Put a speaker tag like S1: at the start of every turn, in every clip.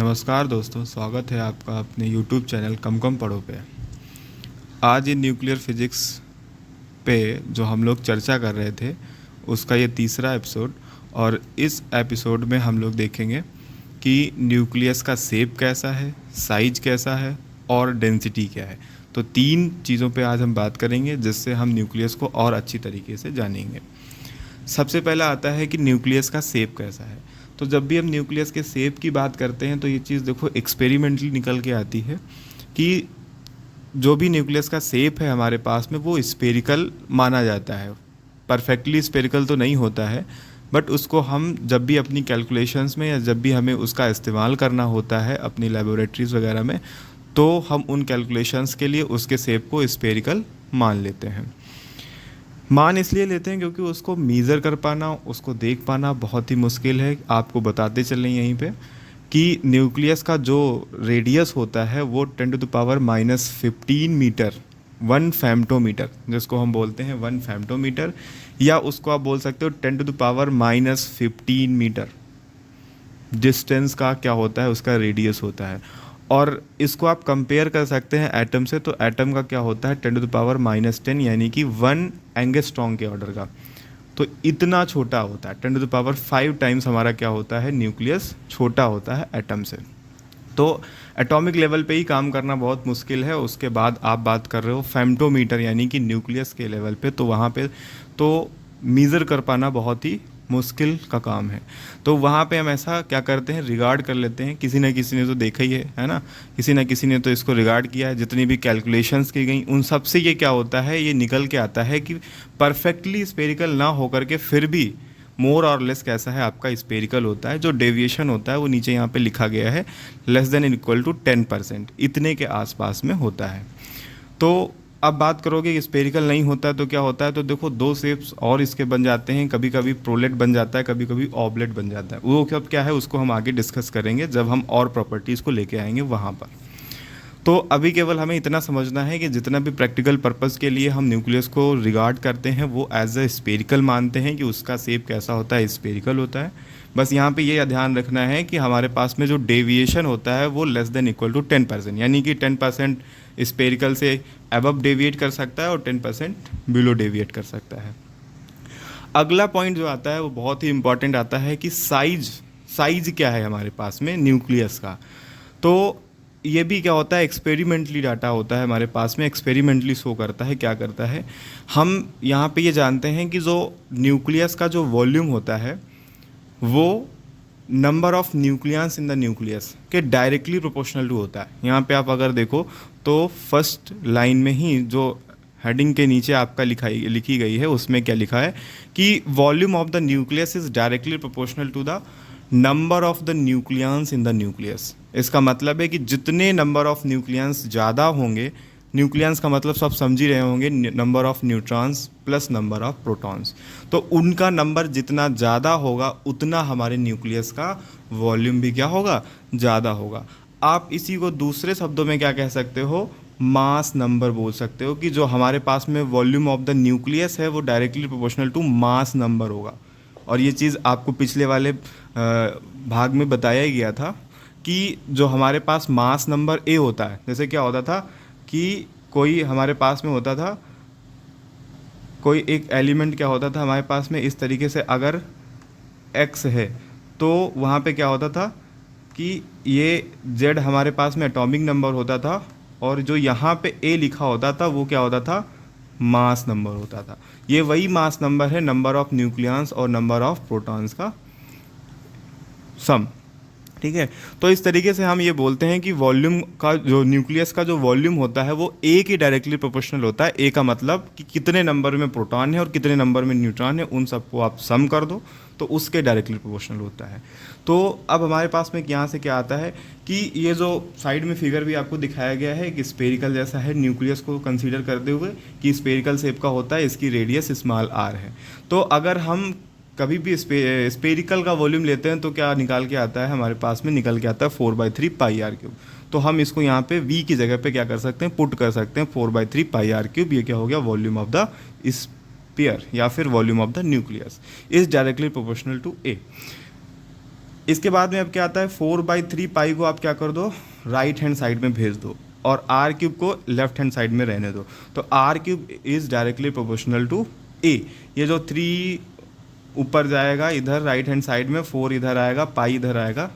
S1: नमस्कार दोस्तों, स्वागत है आपका अपने YouTube चैनल कम कम पढ़ो पे। आज ये न्यूक्लियर फिजिक्स पे जो हम लोग चर्चा कर रहे थे उसका ये तीसरा एपिसोड, और इस एपिसोड में हम लोग देखेंगे कि न्यूक्लियस का शेप कैसा है, साइज कैसा है और डेंसिटी क्या है। तो तीन चीज़ों पे आज हम बात करेंगे जिससे हम न्यूक्लियस को और अच्छी तरीके से जानेंगे। सबसे पहला आता है कि न्यूक्लियस का शेप कैसा है। तो जब भी हम न्यूक्लियस के शेप की बात करते हैं तो ये चीज़ देखो एक्सपेरिमेंटली निकल के आती है कि जो भी न्यूक्लियस का शेप है हमारे पास में वो स्फेरिकल माना जाता है। परफेक्टली स्फेरिकल तो नहीं होता है, बट उसको हम जब भी अपनी कैलकुलेशंस में या जब भी हमें उसका इस्तेमाल करना होता है अपनी लेबोरेटरीज़ वगैरह में, तो हम उन कैलकुलेशंस के लिए उसके शेप को स्फेरिकल मान लेते हैं। मान इसलिए लेते हैं क्योंकि उसको मीज़र कर पाना, उसको देख पाना बहुत ही मुश्किल है। आपको बताते चलें यहीं पे कि न्यूक्लियस का जो रेडियस होता है वो 10⁻⁻15 मीटर, 1 फेम्टोमीटर, जिसको हम बोलते हैं 1 फेम्टोमीटर, या उसको आप बोल सकते हो 10⁻⁻15 मीटर डिस्टेंस का क्या होता है, उसका रेडियस होता है। और इसको आप कंपेयर कर सकते हैं एटम से, तो एटम का क्या होता है 10⁻⁻10, यानी कि 1 एंगस्ट्रॉम के ऑर्डर का। तो इतना छोटा होता है, 10⁵ टाइम्स हमारा क्या होता है, न्यूक्लियस छोटा होता है एटम से। तो एटॉमिक लेवल पे ही काम करना बहुत मुश्किल है। उसके बाद आप बात कर रहे हो फेम्टोमीटर यानी कि न्यूक्लियस के लेवल पे, तो वहाँ पे तो मीज़र कर पाना बहुत ही मुश्किल का काम है। तो वहाँ पे हम ऐसा क्या करते हैं, रिगार्ड कर लेते हैं। किसी न किसी ने तो देखा ही है ना, किसी न किसी ने तो इसको रिगार्ड किया है। जितनी भी कैलकुलेशंस की गई उन सब से ये क्या होता है, ये निकल के आता है कि परफेक्टली स्फेरिकल ना होकर के फिर भी मोर और लेस कैसा है आपका स्फेरिकल होता है। जो डेविएशन होता है वो नीचे यहाँ पे लिखा गया है, लेस देन इक्वल टू 10%, इतने के आसपास में होता है। तो अब बात करोगे कि स्फेरिकल नहीं होता है तो क्या होता है, तो देखो दो शेप्स और इसके बन जाते हैं। कभी कभी प्रोलेट बन जाता है, कभी कभी ऑबलेट बन जाता है। वो कब क्या है उसको हम आगे डिस्कस करेंगे जब हम और प्रॉपर्टीज़ को लेके आएंगे वहाँ पर। तो अभी केवल हमें इतना समझना है कि जितना भी प्रैक्टिकल पर्पस के लिए हम न्यूक्लियस को रिगार्ड करते हैं वो एज अ स्फेरिकल मानते हैं कि उसका शेप कैसा होता है, स्फेरिकल होता है। बस यहाँ पे ये ध्यान रखना है कि हमारे पास में जो डेविएशन होता है वो लेस देन इक्वल टू 10%, यानी कि 10% स्फेरिकल से अबव डेविएट कर सकता है और 10% बिलो डेविएट कर सकता है। अगला पॉइंट जो आता है वो बहुत ही इंपॉर्टेंट आता है कि साइज क्या है हमारे पास में न्यूक्लियस का। तो ये भी क्या होता है, एक्सपेरिमेंटली डाटा होता है हमारे पास में, एक्सपेरिमेंटली शो करता है। क्या करता है, हम यहाँ पे ये जानते हैं कि जो न्यूक्लियस का जो वॉल्यूम होता है वो number of nucleus in the nucleus के डायरेक्टली प्रोपोर्शनल टू होता है। यहाँ पे आप अगर देखो तो फर्स्ट लाइन में ही जो हेडिंग के नीचे आपका लिखी गई है उसमें क्या लिखा है कि volume of the nucleus is directly proportional to the number of the nucleons in the nucleus. इसका मतलब है कि जितने नंबर ऑफ न्यूक्लियंस ज़्यादा होंगे, न्यूक्लियंस का मतलब सब समझ ही रहे होंगे, number of neutrons plus number of protons, तो उनका नंबर जितना ज़्यादा होगा उतना हमारे न्यूक्लियस का वॉल्यूम भी क्या होगा, ज़्यादा होगा। आप इसी को दूसरे शब्दों में क्या कह सकते हो, मास नंबर बोल सकते हो कि जो हमारे पास में वॉल्यूम ऑफ द न्यूक्लियस है वो directly proportional to mass number होगा। और ये चीज़ आपको पिछले वाले भाग में बताया ही गया था कि जो हमारे पास मास नंबर ए होता है, जैसे क्या होता था कि कोई हमारे पास में होता था, कोई एक एलिमेंट क्या होता था हमारे पास में इस तरीके से, अगर एक्स है तो वहाँ पे क्या होता था कि ये जेड हमारे पास में एटॉमिक नंबर होता था, और जो यहाँ पे ए लिखा होता था वो क्या होता था, मास नंबर होता था। ये वही मास नंबर है, नंबर ऑफ न्यूक्लियंस और नंबर ऑफ प्रोटॉन्स का सम। ठीक है, तो इस तरीके से हम ये बोलते हैं कि वॉल्यूम का जो न्यूक्लियस का जो वॉल्यूम होता है वो ए के डायरेक्टली प्रोपोर्शनल होता है। ए का मतलब कि कितने नंबर में प्रोटॉन है और कितने नंबर में न्यूट्रॉन है, उन सबको आप सम कर दो तो उसके डायरेक्टली प्रोपोर्शनल होता है। तो अब हमारे पास में यहाँ से क्या आता है कि ये जो साइड में फिगर भी आपको दिखाया गया है कि स्पेरिकल जैसा है, न्यूक्लियस को कंसीडर करते हुए कि स्पेरिकल शेप का होता है, इसकी रेडियस स्मॉल आर है। तो अगर हम कभी भी स्पेरिकल का वॉल्यूम लेते हैं तो क्या निकाल के आता है, हमारे पास में निकल के आता है 4/3 पाई आर क्यूब। तो हम इसको यहाँ पे v की जगह पे क्या कर सकते हैं, पुट कर सकते हैं 4/3 पाई आर क्यूब। ये क्या हो गया, वॉल्यूम ऑफ द स्फीयर या फिर volume of the nucleus is directly proportional to A. इसके बाद में अब क्या आता है, 4/3 पाई को आप क्या कर दो, राइट हैंड साइड में भेज दो और आर क्यूब को लेफ्ट हैंड साइड में रहने दो। तो R cube is directly proportional to A. ये जो 3 ऊपर जाएगा इधर राइट हैंड साइड में, 4 इधर आएगा, पाई इधर आएगा,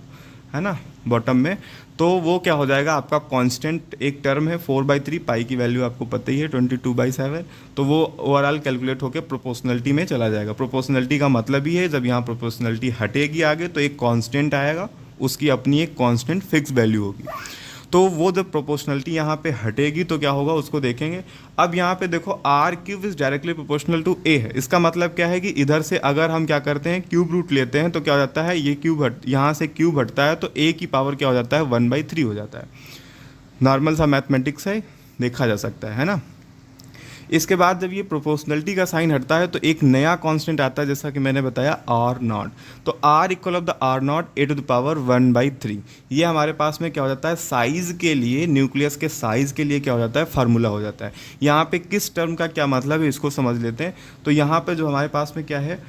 S1: है ना, बॉटम में। तो वो क्या हो जाएगा, आपका कांस्टेंट एक टर्म है 4/3, पाई की वैल्यू आपको पता ही है 22/7। तो वो ओवरऑल कैलकुलेट होकर प्रोपोर्शनलिटी में चला जाएगा। प्रोपोर्शनलिटी का मतलब ही है जब यहाँ प्रोपोर्शनलिटी हटेगी आगे तो एक कांस्टेंट आएगा, उसकी अपनी एक कांस्टेंट फिक्स वैल्यू होगी। तो वो जब प्रोपोर्शनलिटी यहाँ पे हटेगी तो क्या होगा उसको देखेंगे। अब यहाँ पे देखो R cube is directly proportional to A है। इसका मतलब क्या है कि इधर से अगर हम क्या करते हैं क्यूब रूट लेते हैं तो क्या हो जाता है, ये क्यूब यहाँ से क्यूब हटता है तो ए की पावर क्या हो जाता है, 1/3 हो जाता है। नॉर्मल सा मैथमेटिक्स है, देखा जा सकता है ना। इसके बाद जब ये प्रोपोर्शनलिटी का साइन हटता है तो एक नया कांस्टेंट आता है, जैसा कि मैंने बताया R0। तो R equal of the R0 a⁻1/3। ये हमारे पास में क्या हो जाता है, साइज़ के लिए, न्यूक्लियस के साइज़ के लिए क्या हो जाता है, फार्मूला हो जाता है। यहाँ पे किस टर्म का क्या मतलब है इसको समझ लेते हैं। तो यहाँ पे जो हमारे पास में क्या है,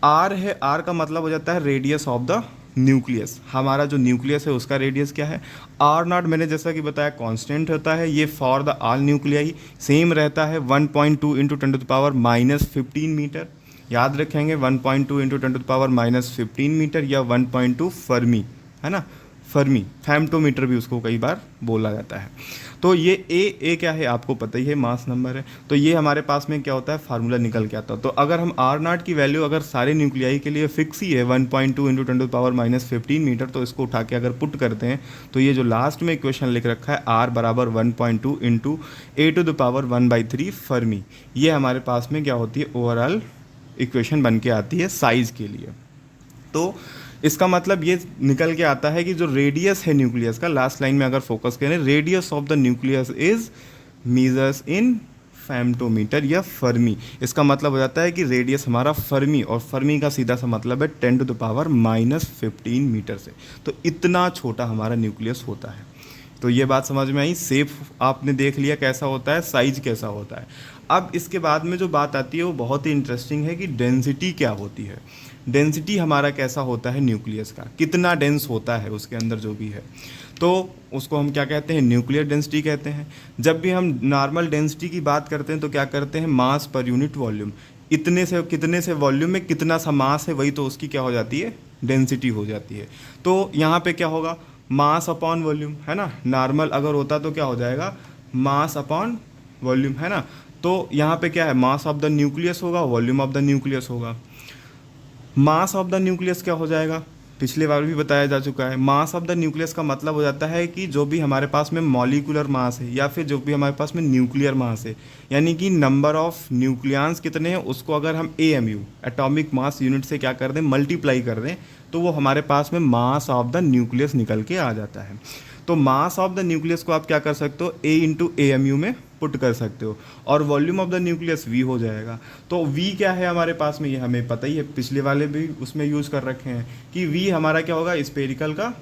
S1: R है, R का मतलब हो जाता है रेडियस ऑफ द न्यूक्लियस। हमारा जो न्यूक्लियस है उसका रेडियस क्या है, R0 मैंने जैसा कि बताया कांस्टेंट होता है, ये for the all nuclei same रहता है 1.2 × 10⁻⁻15 मीटर। याद रखेंगे 1.2 × 10⁻⁻15 मीटर या 1.2 फर्मी, है ना, फर्मी, फेम्टोमीटर भी उसको कई बार बोला जाता है। तो ये ए क्या है आपको पता ही है, मास नंबर है। तो ये हमारे पास में क्या होता है, फार्मूला निकल के आता है। तो अगर हम R0 की वैल्यू अगर सारे न्यूक्लियाई के लिए फिक्स ही है 1.2 × 10⁻⁻15 मीटर, तो इसको उठा के अगर पुट करते हैं तो ये जो लास्ट में इक्वेशन लिख रखा है R बराबर 1.2 × a⁻1/3 फर्मी, ये हमारे पास में क्या होती है, ओवरऑल इक्वेशन बन के आती है साइज़ के लिए। तो इसका मतलब ये निकल के आता है कि जो रेडियस है न्यूक्लियस का, लास्ट लाइन में अगर फोकस करें, radius of the nucleus is measures in femtometre या फर्मी। इसका मतलब हो जाता है कि रेडियस हमारा फर्मी, और फर्मी का सीधा सा मतलब है 10⁻⁻15 मीटर से। तो इतना छोटा हमारा न्यूक्लियस होता है। तो ये बात समझ में आई, सेफ आपने देख लिया कैसा होता है, साइज कैसा होता है। अब इसके बाद में जो बात आती है वो बहुत ही इंटरेस्टिंग है कि डेंसिटी क्या होती है। डेंसिटी हमारा कैसा होता है न्यूक्लियस का, कितना डेंस होता है उसके अंदर जो भी है, तो उसको हम क्या कहते हैं, न्यूक्लियर डेंसिटी कहते हैं। जब भी हम नॉर्मल डेंसिटी की बात करते हैं तो क्या करते हैं, मास पर यूनिट वॉल्यूम, इतने से कितने से वॉल्यूम में कितना सा मास है, वही तो उसकी क्या हो जाती है, डेंसिटी हो जाती है। तो यहाँ पे क्या होगा, मास अपॉन वॉल्यूम, है ना। नॉर्मल अगर होता तो क्या हो जाएगा, मास अपॉन वॉल्यूम, है ना। तो यहाँ पे क्या है, मास ऑफ द न्यूक्लियस होगा, वॉल्यूम ऑफ द न्यूक्लियस होगा। मास ऑफ द न्यूक्लियस क्या हो जाएगा, पिछले बार भी बताया जा चुका है। मास ऑफ द न्यूक्लियस का मतलब हो जाता है कि जो भी हमारे पास में मॉलिक्यूलर मास है या फिर जो भी हमारे पास में न्यूक्लियर मास है, यानी कि नंबर ऑफ न्यूक्लियंस कितने हैं उसको अगर हम AMU एटॉमिक मास यूनिट से क्या कर दें, मल्टीप्लाई कर दें, तो वो हमारे पास में मास ऑफ द न्यूक्लियस निकल के आ जाता है। तो मास ऑफ द न्यूक्लियस को आप क्या कर सकते हो, A × AMU में पुट कर सकते हो, और volume of the nucleus V हो जाएगा। तो V क्या है हमारे पास में, ये हमें पता ही है, पिछले वाले भी उसमें यूज़ कर रखे हैं कि V हमारा क्या होगा, स्पेरिकल का,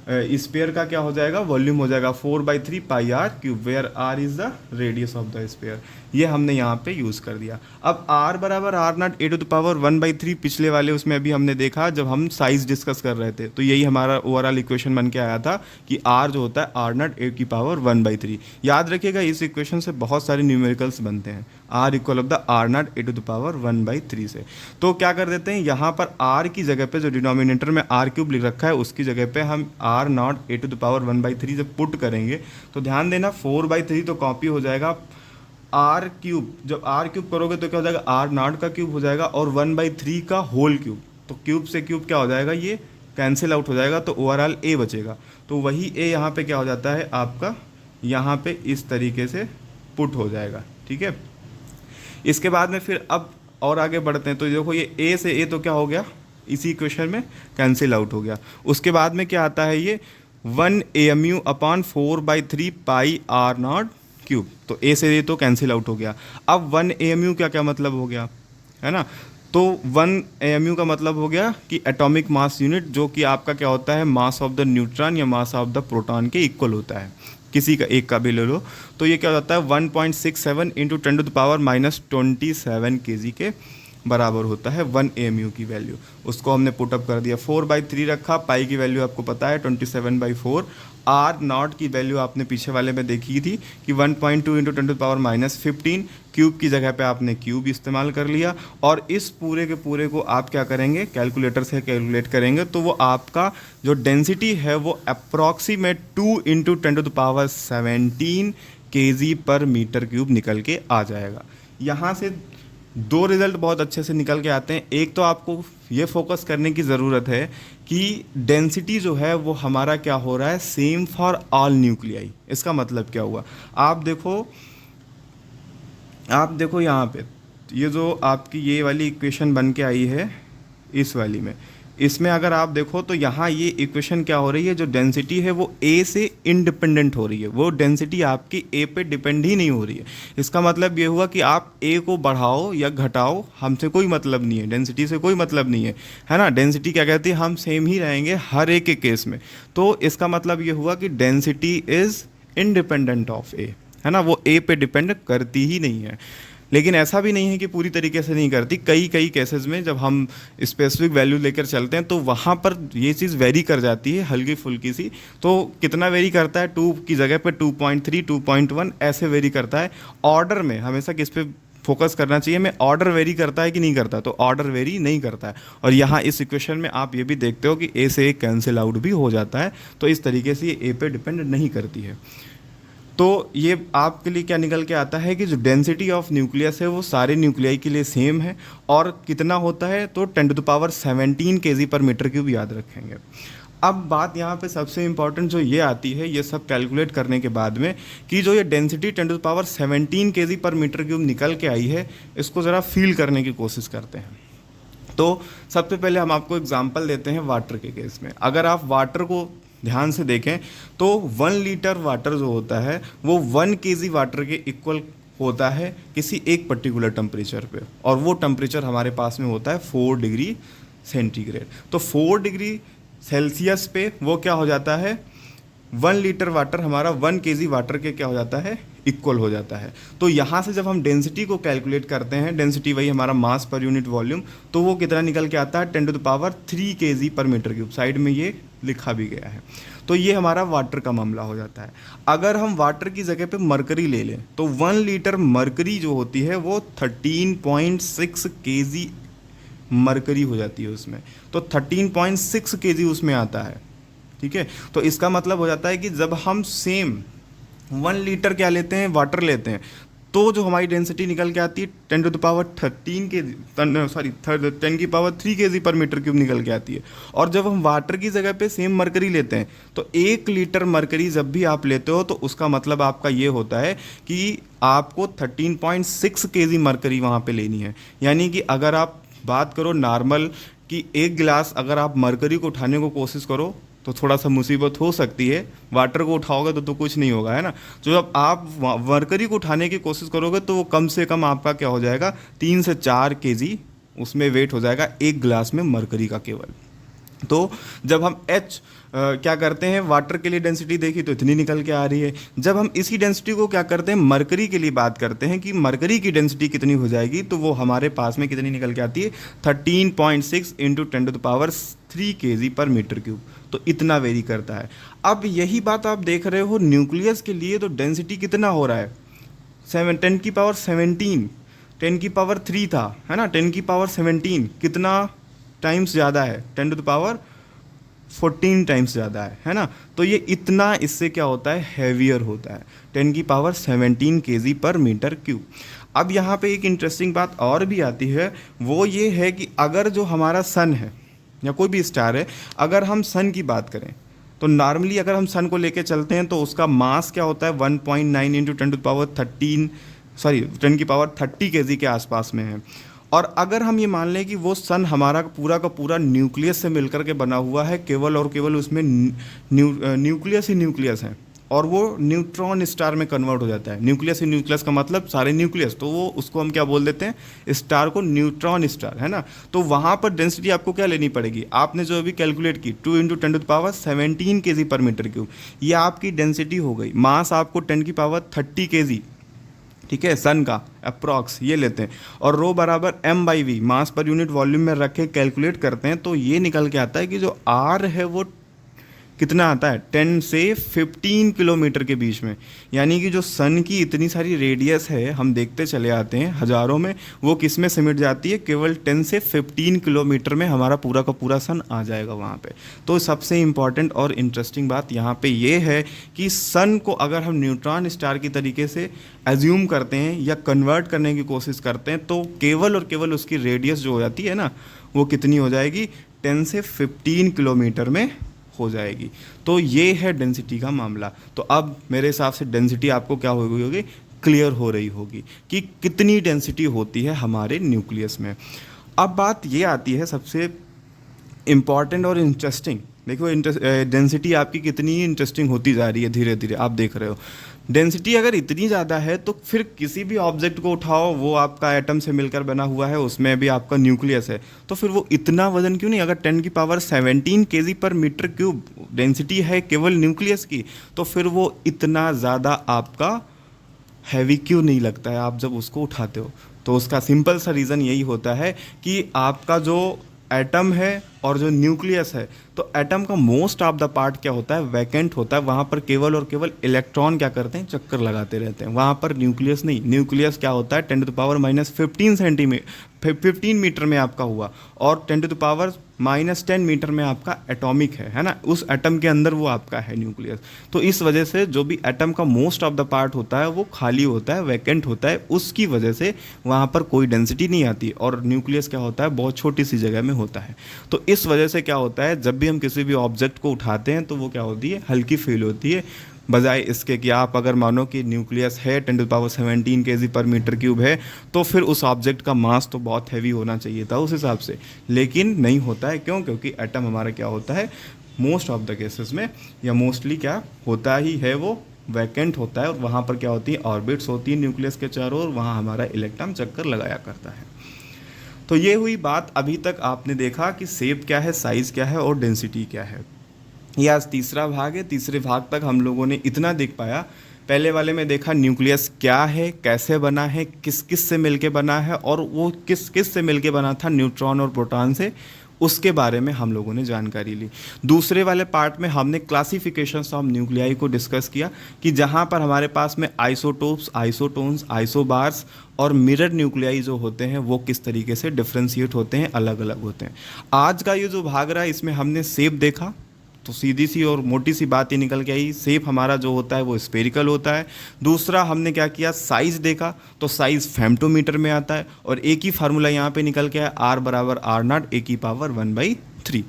S1: स्पेयर का क्या हो जाएगा, वॉल्यूम हो जाएगा 4/3 pi R cube, where R is the radius of the sphere. ये हमने यहाँ पे यूज़ कर दिया। अब R बराबर R0 a⁻1/3 पिछले वाले उसमें अभी हमने देखा जब हम साइज़ डिस्कस कर रहे थे, तो यही हमारा ओवरऑल इक्वेशन बन के आया था कि R जो होता है R0 a⁻1/3। याद रखिएगा इस इक्वेशन से बहुत सारे न्यूमेरिकल्स बनते हैं, R equal of the R0 a⁻1/3 से। तो क्या कर देते हैं, यहाँ पर R की जगह पे जो डिनोमिनेटर में R³ लिख रखा है उसकी जगह पे हम R0 a⁻1/3 जब पुट करेंगे तो ध्यान देना 4/3 तो कॉपी हो जाएगा R³। जब R³ करोगे तो क्या हो जाएगा, R0 का क्यूब हो जाएगा और 1/3 का होल क्यूब। तो क्यूब से क्यूब क्या हो जाएगा, ये कैंसिल आउट हो जाएगा, तो ओवरऑल A बचेगा। तो वही A यहाँ पे क्या हो जाता है आपका, यहाँ पे इस तरीके से पुट हो जाएगा, ठीक है। इसके बाद में फिर अब और आगे बढ़ते हैं। तो देखो ये A से A तो क्या हो गया, इसी इक्वेशन में कैंसिल आउट हो गया। उसके बाद में क्या आता है, ये 1 AMU अपॉन 4/3 पाई R0 क्यूब। तो A से A तो कैंसिल आउट हो गया। अब 1 AMU क्या क्या मतलब हो गया, है ना। तो 1 AMU का मतलब हो गया कि एटॉमिक मास यूनिट, जो कि आपका क्या होता है, मास ऑफ द न्यूट्रॉन या मास ऑफ द प्रोटॉन के इक्वल होता है, किसी का एक का भी ले लो। तो ये क्या हो जाता है 1.67 × 10⁻⁻27 kg के बराबर होता है 1 AMU की वैल्यू। उसको हमने पुटअप कर दिया, 4/3 रखा, पाई की वैल्यू आपको पता है 27/4। आर नॉट की वैल्यू आपने पीछे वाले में देखी थी कि 1.2 इंटू 10⁻15, क्यूब की जगह पे आपने क्यूब इस्तेमाल कर लिया। और इस पूरे के पूरे को आप क्या करेंगे, कैलकुलेटर से कैलकुलेट करेंगे तो वो आपका जो डेंसिटी है वो अप्रॉक्सीमेट 2 इंटू 10⁻17 kg पर मीटर क्यूब निकल के आ जाएगा। यहाँ से दो रिजल्ट बहुत अच्छे से निकल के आते हैं। एक तो आपको ये फोकस करने की ज़रूरत है कि डेंसिटी जो है वो हमारा क्या हो रहा है, सेम फॉर ऑल न्यूक्लियाई। इसका मतलब क्या हुआ, आप देखो यहाँ पे ये जो आपकी ये वाली इक्वेशन बन के आई है इस वाली में, इसमें अगर आप देखो तो यहाँ ये इक्वेशन क्या हो रही है, जो डेंसिटी है वो ए से इंडिपेंडेंट हो रही है, वो डेंसिटी आपकी ए पे डिपेंड ही नहीं हो रही है। इसका मतलब ये हुआ कि आप ए को बढ़ाओ या घटाओ, हमसे कोई मतलब नहीं है, डेंसिटी से कोई मतलब नहीं है ना। डेंसिटी क्या कहती है, हम सेम ही रहेंगे हर एक के केस में। तो इसका मतलब ये हुआ कि डेंसिटी इज़ इंडिपेंडेंट ऑफ ए, है ना, वो ए पे डिपेंड करती ही नहीं है। लेकिन ऐसा भी नहीं है कि पूरी तरीके से नहीं करती, कई केसेस में जब हम स्पेसिफिक वैल्यू लेकर चलते हैं तो वहाँ पर ये चीज़ वेरी कर जाती है हल्की फुल्की सी। तो कितना वेरी करता है, 2 की जगह पे 2.3, 2.1 ऐसे वेरी करता है। ऑर्डर में हमेशा किस पे फोकस करना चाहिए, मैं ऑर्डर वेरी करता है कि नहीं करता, तो ऑर्डर वेरी नहीं करता है। और यहाँ इस इक्वेशन में आप ये भी देखते हो कि ए से ए कैंसिल आउट भी हो जाता है, तो इस तरीके से ये ए पे डिपेंड नहीं करती है। तो ये आपके लिए क्या निकल के आता है कि जो डेंसिटी ऑफ न्यूक्लियस है वो सारे न्यूक्लियाई के लिए सेम है। और कितना होता है, तो 10⁻17 kg पर मीटर क्यूब याद रखेंगे। अब बात यहाँ पे सबसे इम्पॉर्टेंट जो ये आती है, ये सब कैलकुलेट करने के बाद में, कि जो ये डेंसिटी 10⁻17 kg पर मीटर क्यूब निकल के आई है, इसको ज़रा फील करने की कोशिश करते हैं। तो सबसे पहले हम आपको एग्जांपल देते हैं वाटर के केस में। अगर आप वाटर को ध्यान से देखें तो 1 लीटर वाटर जो होता है वो 1 kg वाटर के इक्वल होता है किसी एक पर्टिकुलर टेम्परेचर पे, और वो टेम्परेचर हमारे पास में होता है 4 डिग्री सेंटीग्रेड। तो 4 डिग्री सेल्सियस पे वो क्या हो जाता है, 1 लीटर वाटर हमारा 1 kg वाटर के क्या हो जाता है, इक्वल हो जाता है। तो यहाँ से जब हम डेंसिटी को कैलकुलेट करते हैं, डेंसिटी वही हमारा मास पर यूनिट वॉल्यूम, तो वो कितना निकल के आता है, 10⁻3 kg पर मीटर क्यूब। साइड में ये लिखा भी गया है। तो ये हमारा वाटर का मामला हो जाता है। अगर हम वाटर की जगह पे मरकरी ले लें तो 1 लीटर मरकरी जो होती है वो 13.6 kg मरकरी हो जाती है उसमें। तो 13.6 kg उसमें आता है, ठीक है। तो इसका मतलब हो जाता है कि जब हम सेम 1 लीटर क्या लेते हैं, वाटर लेते हैं, तो जो हमारी डेंसिटी निकल के आती है 10⁻13 kg पर मीटर क्यूब निकल के आती है। और जब हम वाटर की जगह पे सेम मरकरी लेते हैं तो 1 लीटर मरकरी जब भी आप लेते हो तो उसका मतलब आपका ये होता है कि आपको 13.6 kg मरकरी वहाँ पे लेनी है। यानी कि अगर आप बात करो नॉर्मल कि एक गिलास अगर आप मरकरी को उठाने को कोशिश करो तो थोड़ा सा मुसीबत हो सकती है, वाटर को उठाओगे तो कुछ नहीं होगा, है ना। तो जब आप मरकरी को उठाने की कोशिश करोगे तो वो कम से कम आपका क्या हो जाएगा, 3 से 4 kg उसमें वेट हो जाएगा एक गिलास में मरकरी का केवल। तो जब हम क्या करते हैं, वाटर के लिए डेंसिटी देखी तो इतनी निकल के आ रही है। जब हम इसी डेंसिटी को क्या करते हैं, मरकरी के लिए बात करते हैं कि मरकरी की डेंसिटी कितनी हो जाएगी, तो वो हमारे पास में कितनी निकल के आती है, 13.6 इंटू 10⁻3 kg पर मीटर क्यूब। तो इतना वेरी करता है। अब यही बात आप देख रहे हो न्यूक्लियस के लिए, तो डेंसिटी कितना हो रहा है, 10⁻17, 10⁻3 था, है ना, 10⁻17 कितना टाइम्स ज़्यादा है, 10⁻14 टाइम्स ज़्यादा है ना। तो ये इतना इससे क्या होता है, हैवियर होता है, 10⁻17 kg पर मीटर क्यूब। अब यहाँ पे एक इंटरेस्टिंग बात और भी आती है, वो ये है कि अगर जो हमारा सन है या कोई भी स्टार है, अगर हम सन की बात करें तो नॉर्मली अगर हम सन को लेके चलते हैं तो उसका मास क्या होता है, 1.9 इंटू 10⁻30 kg के आसपास में है। और अगर हम ये मान लें कि वो सन हमारा पूरा का पूरा न्यूक्लियस से मिलकर के बना हुआ है, केवल और केवल उसमें न्यूक्लियस ही न्यूक्लियस है, और वो न्यूट्रॉन स्टार में कन्वर्ट हो जाता है। न्यूक्लियस ही न्यूक्लियस का मतलब सारे न्यूक्लियस, तो वो उसको हम क्या बोल देते हैं, स्टार को न्यूट्रॉन स्टार, है ना। तो वहाँ पर डेंसिटी आपको क्या लेनी पड़ेगी, आपने जो अभी कैलकुलेट की 2 इंटू 10⁻17 kg पर मीटर क्यूब, ये आपकी डेंसिटी हो गई। मास आपको 10⁻30 kg ठीक है, सन का अप्रॉक्स ये लेते हैं और रो बराबर m/v मास पर यूनिट वॉल्यूम में रख के कैलकुलेट करते हैं, तो ये निकल के आता है कि जो r है वो कितना आता है 10 से 15 किलोमीटर के बीच में। यानी कि जो सन की इतनी सारी रेडियस है, हम देखते चले आते हैं हज़ारों में, वो किस में सिमट जाती है, केवल 10 से 15 किलोमीटर में हमारा पूरा का पूरा सन आ जाएगा वहाँ पे। तो सबसे इम्पॉर्टेंट और इंटरेस्टिंग बात यहाँ पे ये है कि सन को अगर हम न्यूट्रॉन स्टार की तरीके से एज्यूम करते हैं या कन्वर्ट करने की कोशिश करते हैं, तो केवल और केवल उसकी रेडियस जो हो जाती है ना, वो कितनी हो जाएगी, 10 से 15 किलोमीटर में हो जाएगी। तो ये है डेंसिटी का मामला। तो अब मेरे हिसाब से डेंसिटी आपको क्या हो गई होगी, क्लियर हो रही होगी कि कितनी डेंसिटी होती है हमारे न्यूक्लियस में। अब बात ये आती है सबसे इम्पॉर्टेंट और इंटरेस्टिंग। देखो डेंसिटी आपकी कितनी इंटरेस्टिंग होती जा रही है धीरे धीरे, आप देख रहे हो। डेंसिटी अगर इतनी ज़्यादा है तो फिर किसी भी ऑब्जेक्ट को उठाओ, वो आपका एटम से मिलकर बना हुआ है, उसमें भी आपका न्यूक्लियस है, तो फिर वो इतना वजन क्यों नहीं, अगर 10⁻17 kg/m³ डेंसिटी है केवल न्यूक्लियस की, तो फिर वो इतना ज़्यादा आपका हैवी क्यों नहीं लगता है आप जब उसको उठाते हो। तो उसका सिंपल सा रीज़न यही होता है कि आपका जो एटम है और जो न्यूक्लियस है, तो एटम का मोस्ट ऑफ द पार्ट क्या होता है, वैकेंट होता है। वहाँ पर केवल और केवल इलेक्ट्रॉन क्या करते हैं, चक्कर लगाते रहते हैं। वहाँ पर न्यूक्लियस नहीं, न्यूक्लियस क्या होता है 10⁻⁻15 15 मीटर में आपका हुआ, और 10⁻⁻10 मीटर में आपका एटॉमिक है ना, उस एटम के अंदर वो आपका है न्यूक्लियस। तो इस वजह से जो भी एटम का मोस्ट ऑफ द पार्ट होता है वो खाली होता है, वैकेंट होता है, उसकी वजह से वहाँ पर कोई डेंसिटी नहीं आती। और न्यूक्लियस क्या होता है, बहुत छोटी सी जगह में होता है। तो इस वजह से क्या होता है, जब भी हम किसी भी ऑब्जेक्ट को उठाते हैं तो वो क्या होती है, हल्की फील होती है, बजाय इसके कि आप अगर मानो कि न्यूक्लियस है 10⁻17 kg/m³ है, तो फिर उस ऑब्जेक्ट का मास तो बहुत हैवी होना चाहिए था उस हिसाब से, लेकिन नहीं होता है। क्यों? क्योंकि एटम हमारा क्या होता है, मोस्ट ऑफ द केसेस में या मोस्टली क्या होता ही है, वो वैकेंट होता है, और वहाँ पर क्या होती है, ऑर्बिट्स होती है न्यूक्लियस के चारों ओर, वहाँ हमारा इलेक्ट्रॉन चक्कर लगाया करता है। तो ये हुई बात। अभी तक आपने देखा कि शेप क्या है, साइज़ क्या है और डेंसिटी क्या है। ये आज तीसरा भाग है। तीसरे भाग तक हम लोगों ने इतना देख पाया। पहले वाले में देखा न्यूक्लियस क्या है, कैसे बना है, किस किस से मिलके बना है, और वो किस किस से मिलके बना था, न्यूट्रॉन और प्रोटॉन से, उसके बारे में हम लोगों ने जानकारी ली। दूसरे वाले पार्ट में हमने क्लासिफिकेशंस ऑफ न्यूक्लियाई को डिस्कस किया कि जहाँ पर हमारे पास में आइसोटोप्स, आइसोटोन्स, आइसोबार्स और मिरर न्यूक्लियाई जो होते हैं वो किस तरीके से डिफ्रेंशिएट होते हैं, अलग अलग होते हैं। आज का ये जो भाग रहा है इसमें हमने शेप देखा, तो सीधी सी और मोटी सी बात ये निकल के आई, शेप हमारा जो होता है वो स्फेरिकल होता है। दूसरा हमने क्या किया, साइज़ देखा, तो साइज़ फेम्टोमीटर में आता है, और एक ही फार्मूला यहाँ पे निकल के आया, R = R0 A⁻1/3।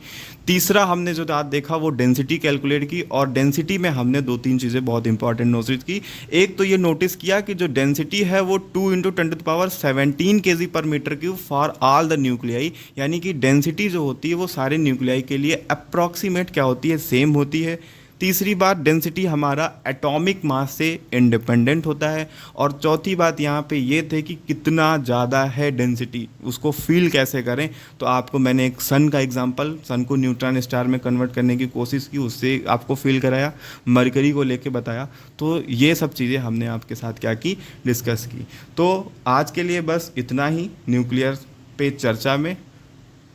S1: तीसरा हमने जो बात देखा वो डेंसिटी कैलकुलेट की, और डेंसिटी में हमने 2-3 चीज़ें बहुत इंपॉर्टेंट नोटिस की। एक तो ये नोटिस किया कि जो डेंसिटी है वो 2 × 10⁻17 kg/m³ for all the nuclei, यानी कि डेंसिटी जो होती है वो सारे न्यूक्लियाई के लिए अप्रॉक्सीमेट क्या होती है, सेम होती है। तीसरी बात, डेंसिटी हमारा एटॉमिक मास से इंडिपेंडेंट होता है। और चौथी बात यहाँ पे ये थे कि कितना ज़्यादा है डेंसिटी, उसको फील कैसे करें। तो आपको मैंने एक सन का एग्जांपल, सन को न्यूट्रॉन स्टार में कन्वर्ट करने की कोशिश की, उससे आपको फील कराया, मरकरी को लेके बताया। तो ये सब चीज़ें हमने आपके साथ क्या की, डिस्कस की। तो आज के लिए बस इतना ही न्यूक्लियर पे चर्चा में।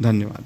S1: धन्यवाद।